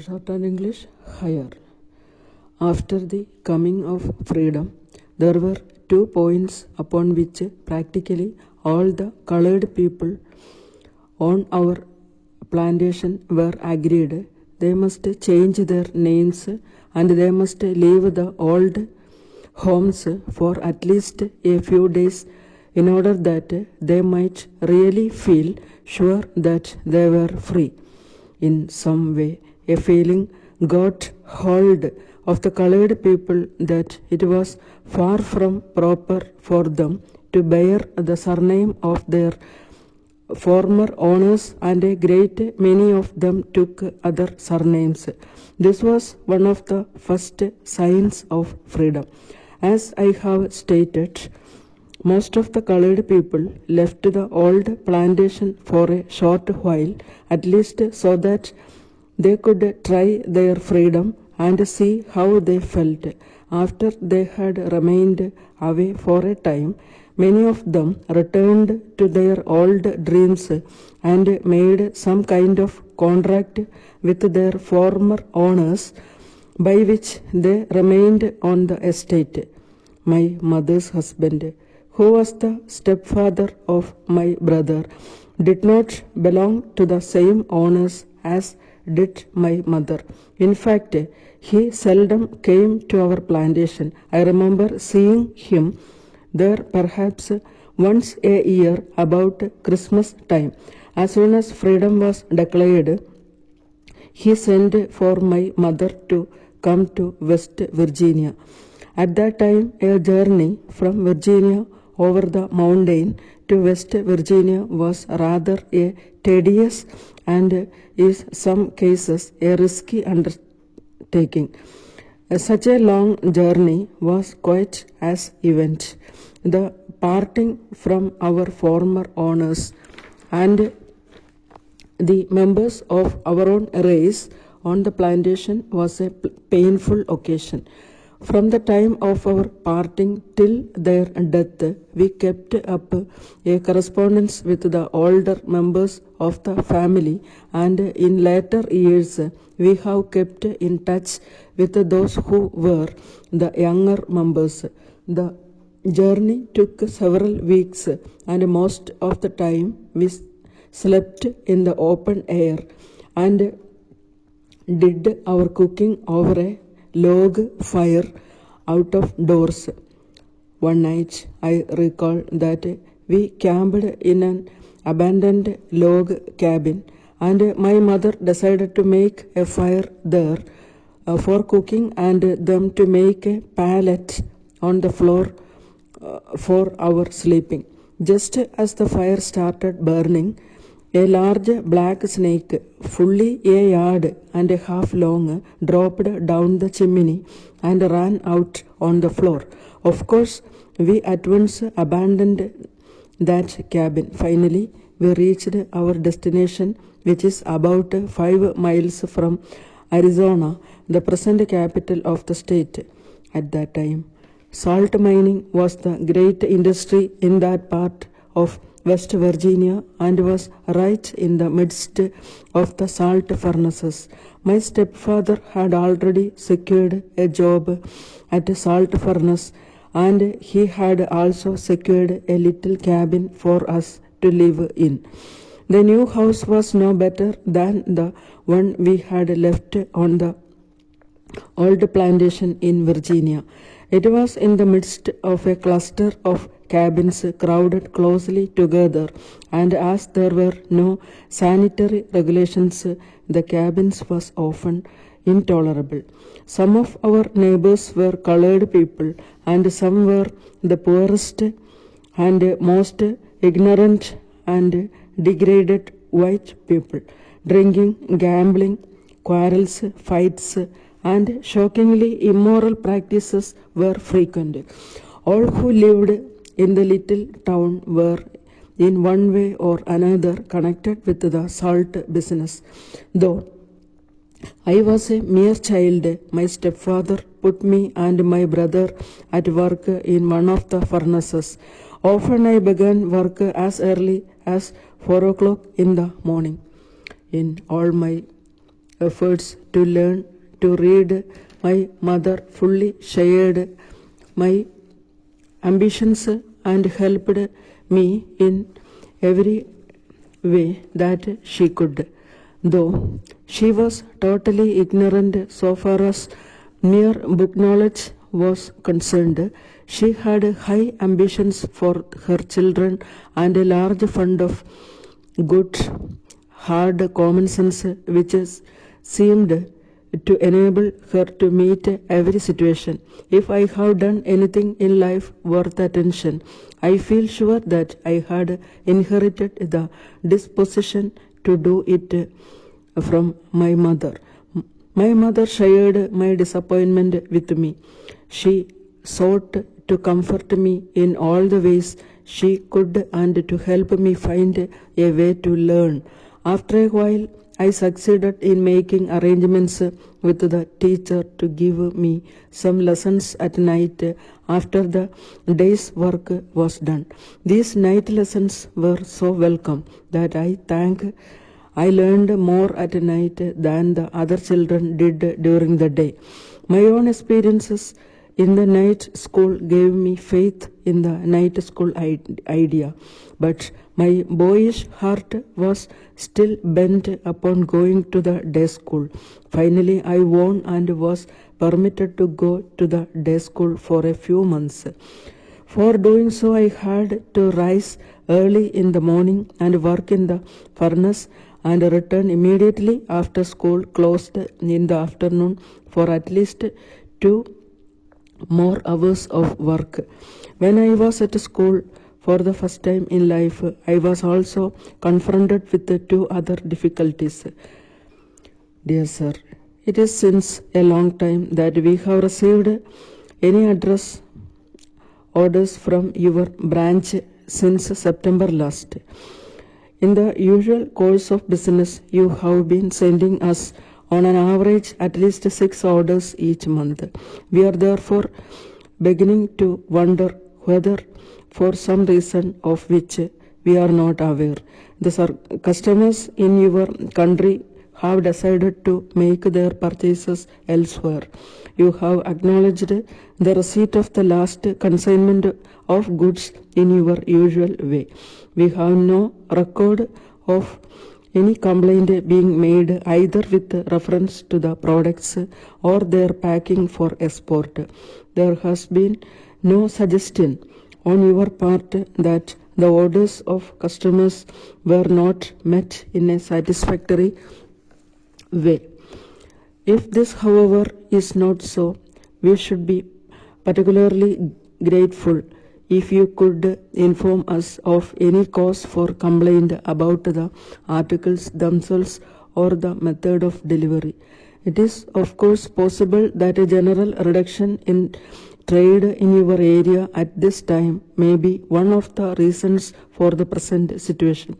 Shorthand English, higher. After the coming of freedom, there were 2 points upon which practically all the colored people on our plantation were agreed. They must change their names and they must leave the old homes for at least a few days in order that they might really feel sure that they were free. In some way, a feeling got hold of the colored people that it was far from proper for them to bear the surname of their former owners, and a great many of them took other surnames. This was one of the first signs of freedom. As I have stated, most of the colored people left the old plantation for a short while, at least so that they could try their freedom and see how they felt. After they had remained away for a time, many of them returned to their old dreams and made some kind of contract with their former owners by which they remained on the estate. My mother's husband, who was the stepfather of my brother, did not belong to the same owners as did my mother. In fact, he seldom came to our plantation. I remember seeing him there perhaps once a year about Christmas time. As soon as freedom was declared, he sent for my mother to come to West Virginia. At that time, a journey from Virginia over the mountain to West Virginia was rather a tedious and in some cases a risky undertaking. Such a long journey was quite an event. The parting from our former owners and the members of our own race on the plantation was a painful occasion. From the time of our parting till their death, we kept up a correspondence with the older members of the family, and in later years we have kept in touch with those who were the younger members. The journey took several weeks, and most of the time we slept in the open air and did our cooking over a log fire out of doors. One night I recall that we camped in an abandoned log cabin, and my mother decided to make a fire there for cooking and them to make a pallet on the floor for our sleeping. Just as the fire started burning, a large black snake, fully a yard and a half long, dropped down the chimney and ran out on the floor. Of course, we at once abandoned that cabin. Finally, we reached our destination, which is about 5 miles from Arizona, the present capital of the state. At that time, salt mining was the great industry in that part of West Virginia and was right in the midst of the salt furnaces. My stepfather had already secured a job at a salt furnace, and he had also secured a little cabin for us to live in. The new house was no better than the one we had left on the old plantation in Virginia. It was in the midst of a cluster of cabins crowded closely together, and as there were no sanitary regulations, the cabins was often intolerable. Some of our neighbors were colored people, and some were the poorest and most ignorant and degraded white people. Drinking, gambling, quarrels, fights, and shockingly immoral practices were frequent. All who lived in the little town were in one way or another connected with the salt business. Though I was a mere child, my stepfather put me and my brother at work in one of the furnaces. Often I began work as early as 4 o'clock in the morning. In all my efforts to learn to read, my mother fully shared my ambitions and helped me in every way that she could. Though she was totally ignorant so far as mere book knowledge was concerned, she had high ambitions for her children and a large fund of good, hard common sense which seemed to enable her to meet every situation. If I have done anything in life worth attention, I feel sure that I had inherited the disposition to do it from my mother. My mother shared my disappointment with me. She sought to comfort me in all the ways she could and to help me find a way to learn. After a while, I succeeded in making arrangements with the teacher to give me some lessons at night after the day's work was done. These night lessons were so welcome that I learned more at night than the other children did during the day. My own experiences in the night school gave me faith in the night school idea, but my boyish heart was still bent upon going to the day school. Finally, I won and was permitted to go to the day school for a few months. For doing so, I had to rise early in the morning and work in the furnace and return immediately after school closed in the afternoon for at least 2 more hours of work. When I was at school for the first time in life, I was also confronted with 2 other difficulties. Dear sir, it is since a long time that we have received any address orders from your branch since September last. In the usual course of business, you have been sending us on an average at least 6 orders each month. We are therefore beginning to wonder whether, for some reason of which we are not aware, the customers in your country have decided to make their purchases elsewhere. You have acknowledged the receipt of the last consignment of goods in your usual way. We have no record of any complaint being made either with reference to the products or their packing for export. There has been no suggestion on your part that the orders of customers were not met in a satisfactory way. If this, however, is not so, we should be particularly grateful if you could inform us of any cause for complaint about the articles themselves or the method of delivery. It is, of course, possible that a general reduction in trade in your area at this time may be one of the reasons for the present situation.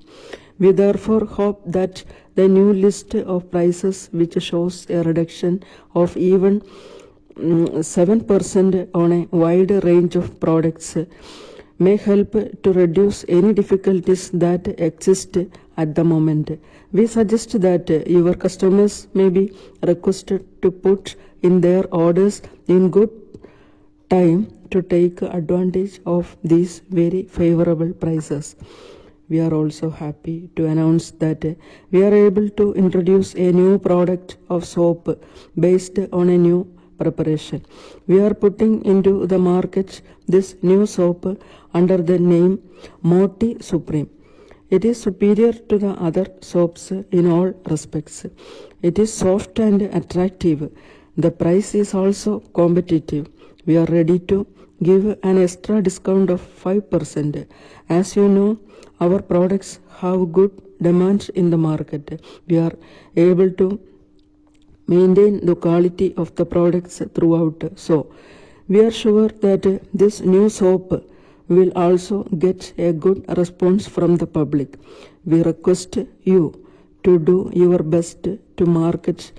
We therefore hope that the new list of prices, which shows a reduction of even 7% on a wide range of products, may help to reduce any difficulties that exist at the moment. We suggest that your customers may be requested to put in their orders in good time to take advantage of these very favorable prices. We are also happy to announce that we are able to introduce a new product of soap based on a new preparation. We are putting into the market this new soap under the name Moti Supreme. It is superior to the other soaps in all respects. It is soft and attractive. The price is also competitive. We are ready to give an extra discount of 5%. As you know, our products have good demand in the market. We are able to maintain the quality of the products throughout. So, we are sure that this new soap will also get a good response from the public. We request you to do your best to market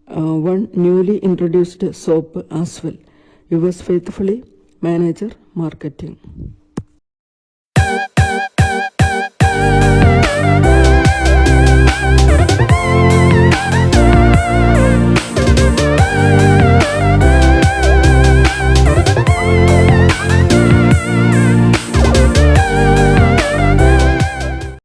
one newly introduced soap as well. Yours faithfully, Manager Marketing.